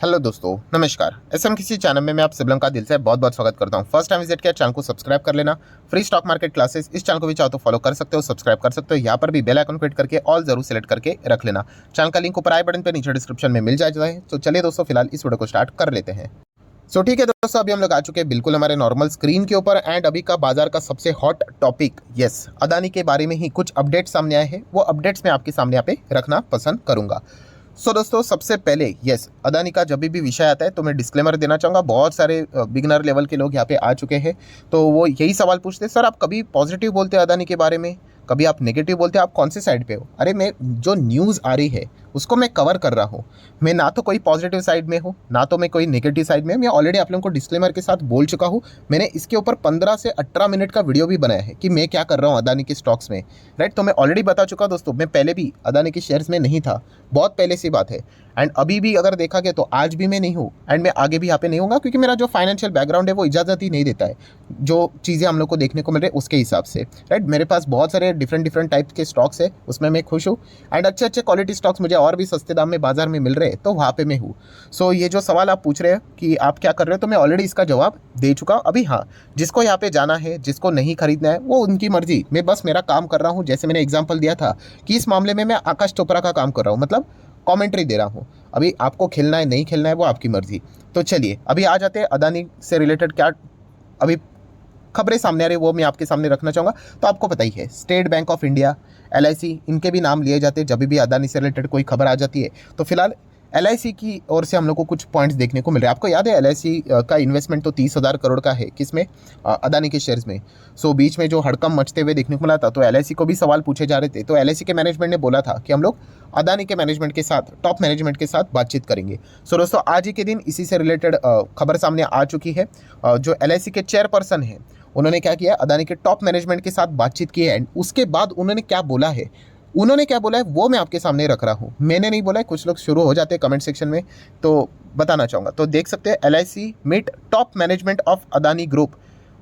Hello दोस्तों, नमस्कार। SM किसी चैनल में मैं आप सभी लोगों का दिल से बहुत बहुत स्वागत करता हूं। फर्स्ट टाइम विजिट किया चैनल को सब्सक्राइब कर लेना। फ्री स्टॉक मार्केट क्लासेस इस चैनल को भी चाहो तो फॉलो कर सकते हो, सब्सक्राइब कर सकते हो। यहाँ पर भी बेल आइकन को हिट करके ऑल जरूर सेलेक्ट करके रख लेना। चैनल का लिंक ऊपर आई बटन पर नीचे डिस्क्रिप्शन में मिल जाए। तो चलिए दोस्तों, फिलहाल इस वीडियो को स्टार्ट कर लेते हैं। ठीक है दोस्तों, अभी हम लोग आ चुके हैं बिल्कुल हमारे नॉर्मल स्क्रीन के ऊपर। एंड अभी का बाजार का सबसे हॉट टॉपिक अदानी के बारे में ही कुछ अपडेट्स सामने आए हैं। वो अपडेट्स मैं आपके सामने यहाँ पे रखना पसंद करूंगा। दोस्तों, सबसे पहले अदानी का जब भी विषय आता है तो मैं डिस्क्लेमर देना चाहूँगा। बहुत सारे बिगनर लेवल के लोग यहाँ पे आ चुके हैं, तो वो यही सवाल पूछते हैं, सर आप कभी पॉजिटिव बोलते हैं अदानी के बारे में, कभी आप नेगेटिव बोलते हैं, आप कौन से साइड पे हो? अरे मैं जो न्यूज़ आ रही है उसको मैं कवर कर रहा हूँ। मैं ना तो कोई पॉजिटिव साइड में हूँ, ना तो मैं कोई नेगेटिव साइड में। मैं ऑलरेडी आप लोगों को डिस्क्लेमर के साथ बोल चुका हूँ। मैंने इसके ऊपर 15 से 18 मिनट का वीडियो भी बनाया है कि मैं क्या कर रहा हूँ अदानी के स्टॉक्स में, राइट। तो मैं ऑलरेडी बता चुका दोस्तों, मैं पहले भी अदानी के शेयर्स में नहीं था, बहुत पहले से बात है। एंड अभी भी अगर देखा गया तो आज भी मैं नहीं हूँ, एंड मैं आगे भी यहाँ पे नहीं हूँगा, क्योंकि मेरा जो फाइनेंशियल बैकग्राउंड है वो इजाज़त ही नहीं देता है जो चीज़ें हम लोग को देखने को मिल रही है उसके हिसाब से, राइट। मेरे पास बहुत सारे डिफरेंट टाइप के स्टॉक्स है, उसमें मैं खुश हूँ। एंड अच्छे क्वालिटी स्टॉक्स मुझे और भी सस्ते दाम में बाजार में मिल रहे हैं, तो वहाँ पे मैं हूँ। ये जो सवाल आप पूछ रहे हैं कि आप क्या कर रहे हो, तो मैं ऑलरेडी इसका जवाब दे चुका हूँ। अभी हाँ, जिसको यहाँ पे जाना है, जिसको नहीं खरीदना है, वो उनकी मर्जी। मैं बस मेरा काम कर रहा हूँ। जैसे मैंने एग्जाम्पल दिया था कि इस मामले में मैं आकाश चोपड़ा का काम कर रहा हूँ, मतलब कमेंट्री दे रहा हूँ। अभी आपको खेलना है नहीं खेलना है वो आपकी मर्जी। तो चलिए अभी आ जाते हैं अदानी से रिलेटेड क्या अभी खबरें सामने आ रही है, वो मैं आपके सामने रखना चाहूँगा। तो आपको पता ही है, state bank of India, LIC, इनके भी नाम लिए जाते हैं जब भी अदानी से रिलेटेड कोई खबर आ जाती है। तो फिलहाल एलआईसी की ओर से हम लोग को कुछ पॉइंट्स देखने को मिल रहे हैं। आपको याद है एलआईसी का इन्वेस्टमेंट तो 30,000 करोड़ का है, किसमें? अदानी के शेयर्स में। बीच में जो हड़कंप मचते हुए देखने को मिला था, तो एलआईसी को भी सवाल पूछे जा रहे थे। तो एलआईसी के मैनेजमेंट ने बोला था कि हम लोग अदानी के मैनेजमेंट के साथ, टॉप मैनेजमेंट के साथ बातचीत करेंगे। दोस्तों, आज ही के दिन इसी से रिलेटेड खबर सामने आ चुकी है। जो एलआईसी के चेयरपर्सन है, उन्होंने क्या किया, अदानी के टॉप मैनेजमेंट के साथ बातचीत की है। एंड उसके बाद उन्होंने क्या बोला है, वो मैं आपके सामने रख रहा हूँ। मैंने नहीं बोला है, कुछ लोग शुरू हो जाते हैं कमेंट सेक्शन में, तो बताना चाहूँगा। तो देख सकते हैं, LIC meet top management of Adani group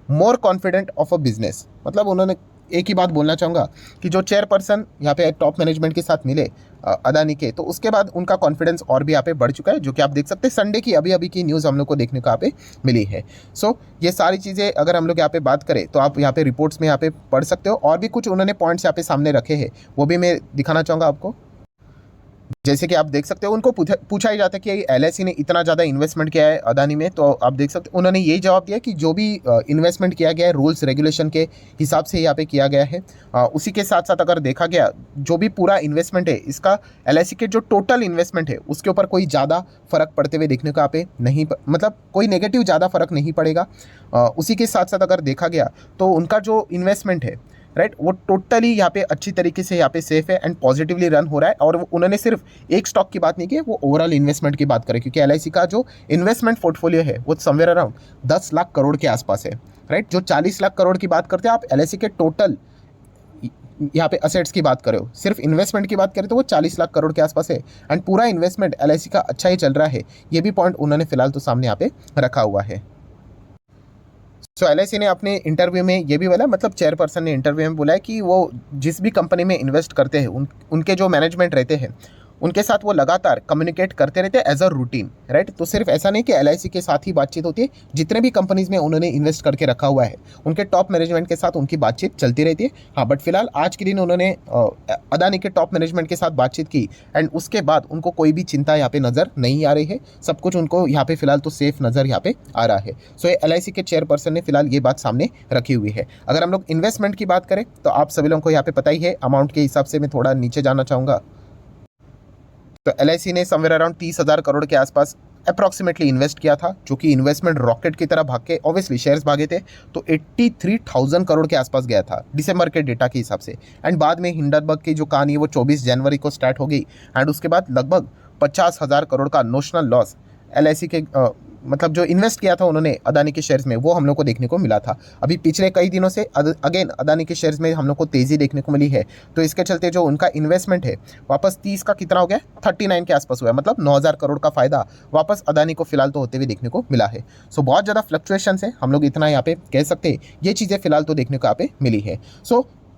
more confident of a business. मतलब उन्होंने एक ही बात बोलना चाहूँगा कि जो चेयरपर्सन यहाँ पे टॉप मैनेजमेंट के साथ मिले अदानी के, तो उसके बाद उनका कॉन्फिडेंस और भी यहाँ पे बढ़ चुका है, जो कि आप देख सकते हैं। संडे की अभी की न्यूज़ हम लोग को देखने को यहाँ पे मिली है। ये सारी चीज़ें अगर हम लोग यहाँ पे बात करें तो आप यहाँ पे रिपोर्ट्स में यहाँ पे पढ़ सकते हो। और भी कुछ उन्होंने पॉइंट्स यहाँ पे सामने रखे हैं, वो भी मैं दिखाना चाहूँगा आपको। जैसे कि आप देख सकते हो, उनको पूछा ही जाता है कि एलआईसी ने इतना ज़्यादा इन्वेस्टमेंट किया है अदानी में, तो आप देख सकते हो उन्होंने यही जवाब दिया कि जो भी इन्वेस्टमेंट किया गया है रूल्स रेगुलेशन के हिसाब से यहाँ पे किया गया है। उसी के साथ साथ अगर देखा गया, जो भी पूरा इन्वेस्टमेंट है इसका, एलआईसी के जो टोटल इन्वेस्टमेंट है उसके ऊपर कोई ज़्यादा फर्क पड़ते हुए देखने को यहाँ पे नहीं, मतलब कोई नेगेटिव ज़्यादा फर्क नहीं पड़ेगा। उसी के साथ साथ अगर देखा गया तो उनका जो इन्वेस्टमेंट है, राइट, वो टोटली यहाँ पे अच्छी तरीके से यहाँ पे सेफ है एंड पॉजिटिवली रन हो रहा है। और उन्होंने सिर्फ एक स्टॉक की बात नहीं की, वो ओवरऑल इन्वेस्टमेंट की बात करें, क्योंकि एलआईसी का जो इन्वेस्टमेंट पोर्टफोलियो है वो समवेयर अराउंड 10 लाख करोड़ के आसपास है, राइट। जो 40 लाख करोड़ की बात करते हैं आप एलआईसी के टोटल यहाँ पे असेट्स की बात करें, सिर्फ इन्वेस्टमेंट की बात करें तो वो 40 लाख करोड़ के आसपास है। एंड पूरा इन्वेस्टमेंट एलआईसी का अच्छा ही चल रहा है, ये भी पॉइंट उन्होंने फिलहाल तो सामने यहाँ पे रखा हुआ है। एलआईसी ने अपने इंटरव्यू में ये भी बोला, मतलब चेयरपर्सन ने इंटरव्यू में बोला है कि वो जिस भी कंपनी में इन्वेस्ट करते हैं उनके जो मैनेजमेंट रहते हैं उनके साथ वो लगातार कम्युनिकेट करते रहते हैं एज अ रूटीन, राइट। तो सिर्फ ऐसा नहीं कि एलआईसी के साथ ही बातचीत होती है, जितने भी कंपनीज में उन्होंने इन्वेस्ट करके रखा हुआ है उनके टॉप मैनेजमेंट के साथ उनकी बातचीत चलती रहती है। हाँ, बट फिलहाल आज के दिन उन्होंने अदानी के टॉप मैनेजमेंट के साथ बातचीत की, एंड उसके बाद उनको कोई भी चिंता यहाँ पे नज़र नहीं आ रही है। सब कुछ उनको यहाँ पे फिलहाल तो सेफ नज़र यहाँ पे आ रहा है। ये एलआईसी के चेयरपर्सन ने फिलहाल ये बात सामने रखी हुई है। अगर हम लोग इन्वेस्टमेंट की बात करें तो आप सभी लोगों को यहाँ पे पता ही है, अमाउंट के हिसाब से मैं थोड़ा नीचे जाना चाहूँगा। तो एलआईसी ने समवेयर अराउंड 30,000 करोड़ के आसपास अप्रॉक्सीमेटली इन्वेस्ट किया था, जो कि इन्वेस्टमेंट रॉकेट की तरह भाग के, ऑब्वियसली शेयर्स भागे थे, तो 83,000 करोड़ के आसपास गया था दिसंबर के डेटा के हिसाब से। एंड बाद में हिंडनबर्ग की जो कहानी है वो 24 जनवरी को स्टार्ट हो गई, एंड उसके बाद लगभग 50,000 करोड़ का नोशनल लॉस एलआईसी के मतलब जो इन्वेस्ट किया था उन्होंने अदानी के शेयर्स में, वो हम लोग को देखने को मिला था। अभी पिछले कई दिनों से अगेन अदानी के शेयर्स में हम लोग को तेज़ी देखने को मिली है। तो इसके चलते जो उनका इन्वेस्टमेंट है वापस 30 का कितना हो गया, 39 के आसपास हुआ है, मतलब 9,000 करोड़ का फायदा वापस अदानी को फिलहाल तो होते हुए देखने को मिला है। बहुत ज़्यादा फ्लक्चुएशन है, हम लोग इतना यहाँ पे कह सकते हैं, ये चीज़ें फिलहाल तो देखने को यहाँ पे मिली है।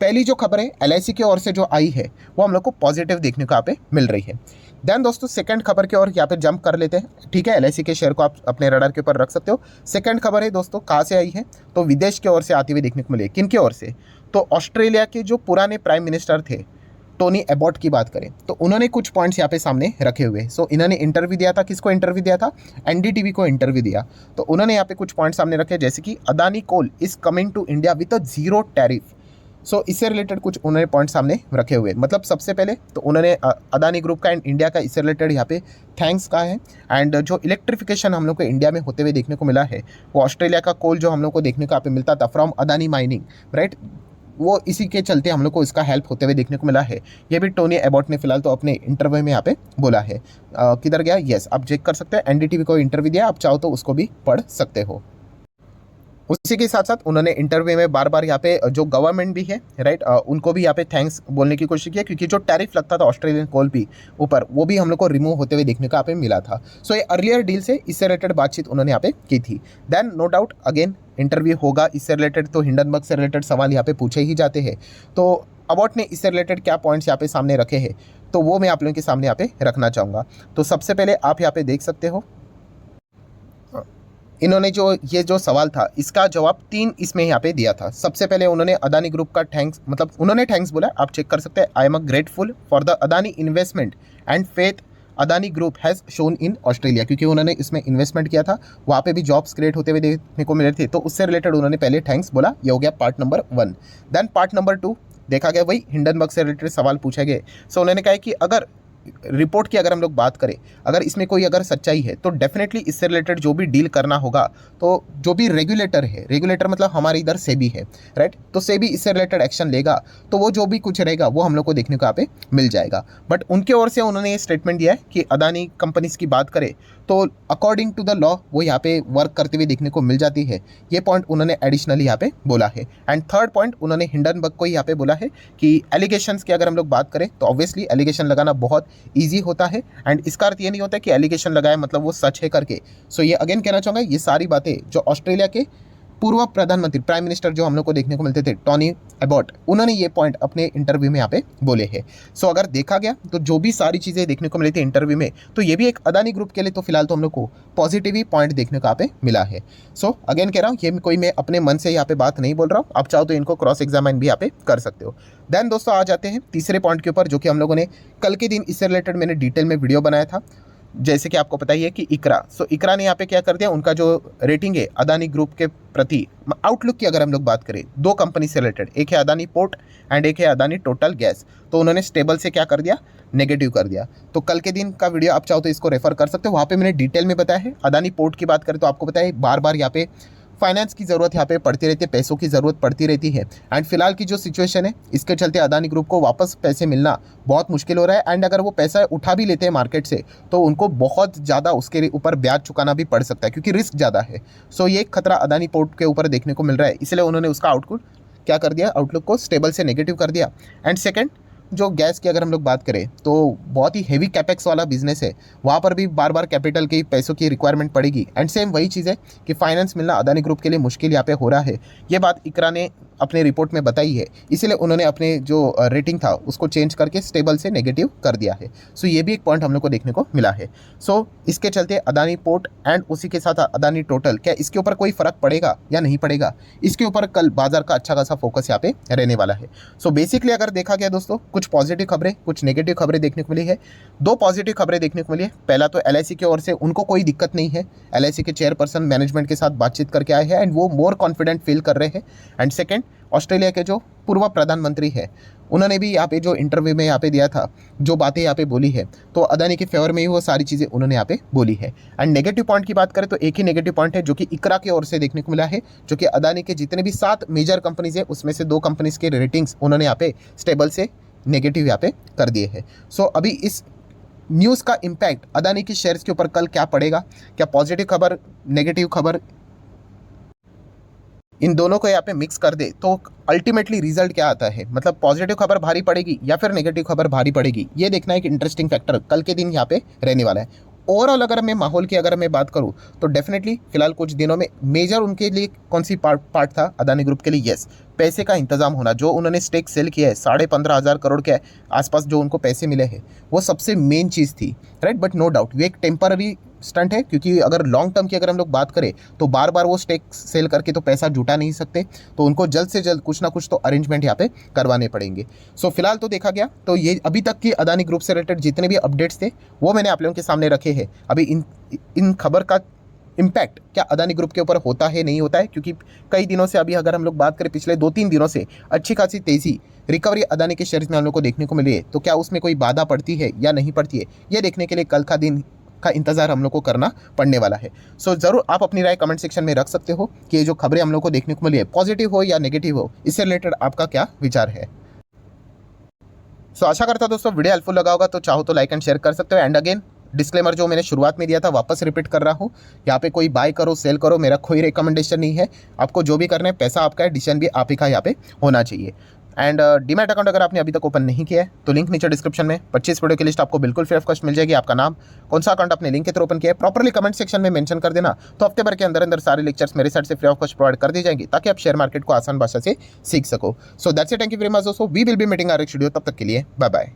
पहली जो खबर है एलआईसी की ओर से जो आई है वो हम लोग को पॉजिटिव देखने को यहाँ पे मिल रही है। देन दोस्तों सेकंड खबर की ओर यहाँ पे जंप कर लेते हैं। ठीक है, एलआईसी के शेयर को आप अपने रडार के ऊपर रख सकते हो। सेकंड खबर है दोस्तों, कहाँ से आई है, तो विदेश की ओर से आती हुई देखने को मिली। किन की ओर से, तो ऑस्ट्रेलिया के जो पुराने प्राइम मिनिस्टर थे टोनी एबॉट की बात करें तो उन्होंने कुछ पॉइंट्स यहाँ पे सामने रखे हुए। सो इन्होंने इंटरव्यू दिया था, किसको इंटरव्यू दिया था, एनडीटीवी को इंटरव्यू दिया। तो उन्होंने यहाँ पे कुछ पॉइंट्स सामने रखे, जैसे कि Adani coal is coming to India with a zero tariff. So इससे रिलेटेड कुछ उन्होंने पॉइंट सामने रखे हुए। मतलब सबसे पहले तो उन्होंने अदानी ग्रुप का एंड इंडिया का इससे रिलेटेड यहाँ पे थैंक्स कहा है। एंड जो इलेक्ट्रिफिकेशन हम लोग को इंडिया में होते हुए देखने को मिला है, वो ऑस्ट्रेलिया का कोल जो हम लोग को देखने को यहाँ पे मिलता था फ्रॉम अदानी माइनिंग, राइट, वो इसी के चलते हम लोग को इसका हेल्प होते हुए देखने को मिला है। ये भी टोनी एबॉट ने फिलहाल तो अपने इंटरव्यू में यहाँ पे बोला है। किधर गया, यस, आप चेक कर सकते हैं, एनडीटीवी को इंटरव्यू दिया, आप चाहो तो उसको भी पढ़ सकते हो। उसी के साथ साथ उन्होंने इंटरव्यू में बार बार यहाँ पे जो गवर्नमेंट भी है, राइट, उनको भी यहाँ पे थैंक्स बोलने की कोशिश की, क्योंकि जो टैरिफ लगता था ऑस्ट्रेलियन कोल भी ऊपर, वो भी हम लोग को रिमूव होते हुए देखने को यहाँ पे मिला था। सो ये अर्लियर डील से इससे रिलेटेड बातचीत उन्होंने यहाँ पे की थी। Then no doubt again interview होगा इससे रिलेटेड, तो हिंडनबर्ग से रिलेटेड सवाल यहाँ पे पूछे ही जाते हैं। तो अबॉट ने इससे रिलेटेड क्या पॉइंट्स यहाँ पे सामने रखे हैं, तो वो मैं आप लोगों के सामने यहाँ पे रखना चाहूँगा। तो सबसे पहले आप यहाँ पे देख सकते हो, इन्होंने ये जो सवाल था इसका जवाब 3 इसमें यहाँ पे दिया था। सबसे पहले उन्होंने अदानी ग्रुप का थैंक्स, मतलब उन्होंने थैंक्स बोला, आप चेक कर सकते हैं, I am grateful for the Adani investment and faith Adani group has shown in Australia, क्योंकि उन्होंने इसमें इन्वेस्टमेंट किया था, वहाँ पे भी जॉब्स क्रिएट होते हुए देखने को मिले थे, तो उससे रिलेटेड उन्होंने पहले थैंक्स बोला। ये हो गया part number 1। Then part number 2 देखा गया, वही हिंडनबर्ग से रिलेटेड सवाल पूछे गए। सो उन्होंने कहा कि अगर रिपोर्ट की अगर हम लोग बात करें, अगर इसमें कोई अगर सच्चाई है तो डेफिनेटली इससे रिलेटेड जो भी डील करना होगा, तो जो भी रेगुलेटर है, रेगुलेटर मतलब हमारे इधर सेबी है, राइट, तो सेबी इससे रिलेटेड एक्शन लेगा, तो वो जो भी कुछ रहेगा वो हम लोग को देखने को यहाँ पे मिल जाएगा। बट उनके ओर से उन्होंने ये स्टेटमेंट दिया है कि अदानी कंपनीज की बात करें तो अकॉर्डिंग टू द लॉ वो यहाँ पे वर्क करते हुए देखने को मिल जाती है। ये पॉइंट उन्होंने एडिशनली यहाँ पे बोला है। एंड थर्ड पॉइंट उन्होंने हिंडनबर्ग को यहाँ पे बोला है कि एलिगेशंस की अगर हम लोग बात करें तो ऑब्वियसली एलिगेशन लगाना बहुत ईजी होता है, एंड इसका अर्थ ये नहीं होता कि एलिगेशन लगाए मतलब वो सच है करके। सो ये अगेन कहना चाहूँगा, ये सारी बातें जो ऑस्ट्रेलिया के पूर्व प्रधानमंत्री प्राइम मिनिस्टर जो हम लोग को देखने को मिलते थे टोनी एबॉट, उन्होंने ये पॉइंट अपने इंटरव्यू में यहाँ पे बोले हैं। सो अगर देखा गया तो जो भी सारी चीज़ें देखने को मिली थी इंटरव्यू में, तो ये भी एक अदानी ग्रुप के लिए तो फिलहाल तो हम लोग को पॉजिटिव ही पॉइंट देखने को यहाँ पे मिला है। सो अगेन कह रहा हूँ, ये कोई मैं अपने मन से यहाँ पे बात नहीं बोल रहा हूँ, आप चाहो तो इनको क्रॉस एग्जामिन भी यहाँ पे कर सकते हो। देन दोस्तों आ जाते हैं तीसरे पॉइंट के ऊपर, जो कि हम लोगों ने कल के दिन इससे रिलेटेड मैंने डिटेल में वीडियो बनाया था। जैसे कि आपको पता ही है कि इकरा, सो इकरा ने यहाँ पे क्या कर दिया, उनका जो रेटिंग है अदानी ग्रुप के प्रति, आउटलुक की अगर हम लोग बात करें, 2 कंपनी से रिलेटेड, एक है अदानी पोर्ट एंड एक है अदानी टोटल गैस, तो उन्होंने स्टेबल से क्या कर दिया, नेगेटिव कर दिया। तो कल के दिन का वीडियो आप चाहो तो इसको रेफर कर सकते हो, वहाँ पे मैंने डिटेल में बताया है। अदानी पोर्ट की बात करें तो आपको पता है बार बार यहाँ पे फाइनेंस की ज़रूरत यहाँ पे पड़ती रहती है, पैसों की ज़रूरत पड़ती रहती है। एंड फिलहाल की जो सिचुएशन है, इसके चलते अदानी ग्रुप को वापस पैसे मिलना बहुत मुश्किल हो रहा है। एंड अगर वो पैसा उठा भी लेते हैं मार्केट से, तो उनको बहुत ज़्यादा उसके ऊपर ब्याज चुकाना भी पड़ सकता है, क्योंकि रिस्क ज़्यादा है। सो ये एक खतरा अदानी पोर्ट के ऊपर देखने को मिल रहा है, इसलिए उन्होंने उसका आउटलुक क्या कर दिया, आउटलुक को स्टेबल से नेगेटिव कर दिया। एंड सेकेंड, जो गैस की अगर हम लोग बात करें तो बहुत ही हेवी कैपेक्स वाला बिजनेस है, वहाँ पर भी बार बार कैपिटल की पैसों की रिक्वायरमेंट पड़ेगी। एंड सेम वही चीज़ है कि फाइनेंस मिलना अदानी ग्रुप के लिए मुश्किल यहाँ पे हो रहा है। ये बात इकरा ने अपने रिपोर्ट में बताई है, इसीलिए उन्होंने अपने जो रेटिंग था उसको चेंज करके स्टेबल से नेगेटिव कर दिया है। सो ये भी एक पॉइंट हम लोग को देखने को मिला है। सो इसके चलते अदानी पोर्ट एंड उसी के साथ अदानी टोटल, क्या इसके ऊपर कोई फ़र्क पड़ेगा या नहीं पड़ेगा, इसके ऊपर कल बाजार का अच्छा खासा फोकस यहाँ पे रहने वाला है। सो बेसिकली अगर देखा गया दोस्तों, कुछ पॉजिटिव खबरें, कुछ नेगेटिव खबरें देखने को मिली है। 2 पॉजिटिव खबरें देखने को मिली है। पहला तो एलआईसी की ओर से उनको कोई दिक्कत नहीं है, एलआईसी के चेयरपर्सन मैनेजमेंट के साथ बातचीत करके आए हैं एंड वो मोर कॉन्फिडेंट फील कर रहे हैं। एंड सेकेंड, ऑस्ट्रेलिया के जो पूर्व प्रधानमंत्री है, उन्होंने भी यहाँ पे जो इंटरव्यू में यहाँ पे दिया था, जो बातें यहाँ पे बोली है, तो अदानी के फेवर में ही वो सारी चीज़ें उन्होंने यहाँ पे बोली है। एंड नेगेटिव पॉइंट की बात करें तो एक ही नेगेटिव पॉइंट है जो कि इकरा की ओर से देखने को मिला है, जो कि अदानी के जितने भी 7 मेजर कंपनीज है उसमें से 2 कंपनीज के रेटिंग्स उन्होंने यहाँ पे स्टेबल से नेगेटिव यहाँ पे कर दिए हैं। सो अभी इस न्यूज़ का इम्पैक्ट अदानी की शेयर्स के ऊपर कल क्या पड़ेगा, क्या पॉजिटिव खबर, नेगेटिव खबर, इन दोनों को यहाँ पे मिक्स कर दे तो अल्टीमेटली रिजल्ट क्या आता है, मतलब पॉजिटिव खबर भारी पड़ेगी या फिर नेगेटिव खबर भारी पड़ेगी, ये देखना एक इंटरेस्टिंग फैक्टर कल के दिन यहाँ पे रहने वाला है। ओवरऑल अगर मैं माहौल की अगर मैं बात करूं तो डेफिनेटली फिलहाल कुछ दिनों में मेजर उनके लिए कौन सी पार्ट था अदानी ग्रुप के लिए, यस, पैसे का इंतजाम होना। जो उन्होंने स्टेक सेल किया है 15,500 करोड़ के आसपास जो उनको पैसे मिले हैं वो सबसे मेन चीज़ थी, राइट। बट नो डाउट ये एक टेम्पररी स्टंट है, क्योंकि अगर लॉन्ग टर्म की अगर हम लोग बात करें तो बार बार वो स्टेक सेल करके तो पैसा जुटा नहीं सकते, तो उनको जल्द से जल्द कुछ ना कुछ तो अरेंजमेंट यहाँ पे करवाने पड़ेंगे। सो फिलहाल तो देखा गया तो ये अभी तक की अदानी ग्रुप से रिलेटेड जितने भी अपडेट्स थे वो मैंने आप लोगों के सामने रखे हैं। अभी इन खबर का इम्पैक्ट क्या अदानी ग्रुप के ऊपर होता है नहीं होता है, क्योंकि कई दिनों से अभी अगर हम लोग बात करें पिछले 2-3 दिनों से अच्छी खासी तेज़ी रिकवरी अदानी के शेयर्स में हम लोग को देखने को मिली है, तो क्या उसमें कोई बाधा पड़ती है या नहीं पड़ती है, ये देखने के लिए कल का दिन का इंतजार हम लोग को करना पड़ने वाला है। सो ज़रूर आप अपनी राय कमेंट सेक्शन में रख सकते हो कि ये जो खबरें हम लोग को देखने को मिली है पॉजिटिव हो या नेगेटिव हो, इससे रिलेटेड आपका क्या विचार है। सो आशा करता हूं दोस्तों वीडियो हेल्पफुल लगा होगा, तो चाहो तो लाइक एंड शेयर कर सकते हो। एंड अगेन डिस्क्लेमर जो मैंने शुरुआत में दिया था वापस रिपीट कर रहा हूँ, यहाँ पे कोई बाय करो सेल करो मेरा कोई रिकमेंडेशन नहीं है। आपको जो भी करना है पैसा आपका है, डिसीजन भी आप ही का यहाँ पे होना चाहिए। एंड डीमैट अकाउंट अगर आपने अभी तक ओपन नहीं किया है तो लिंक नीचे डिस्क्रिप्शन में 25 वीडियो की लिस्ट आपको बिल्कुल फ्री ऑफ कॉस्ट मिल जाएगी। आपका नाम, कौन सा अकाउंट आपने लिंक के थ्रू ओपन किया है, प्रॉपर्ली कमेंट सेक्शन में मेंशन कर देना, तो हफ्ते भर के अंदर अंदर सारे लेक्चर्स मेरे साइड से फ्री ऑफ कॉस्ट प्रोवाइड कर दी जाएंगी, ताकि आप शेयर मार्केट को आसान भाषा से सीख सको। So that's it, thank you very much दोस्तों, we will be meeting our next video, तब तक के लिए बाय बाय।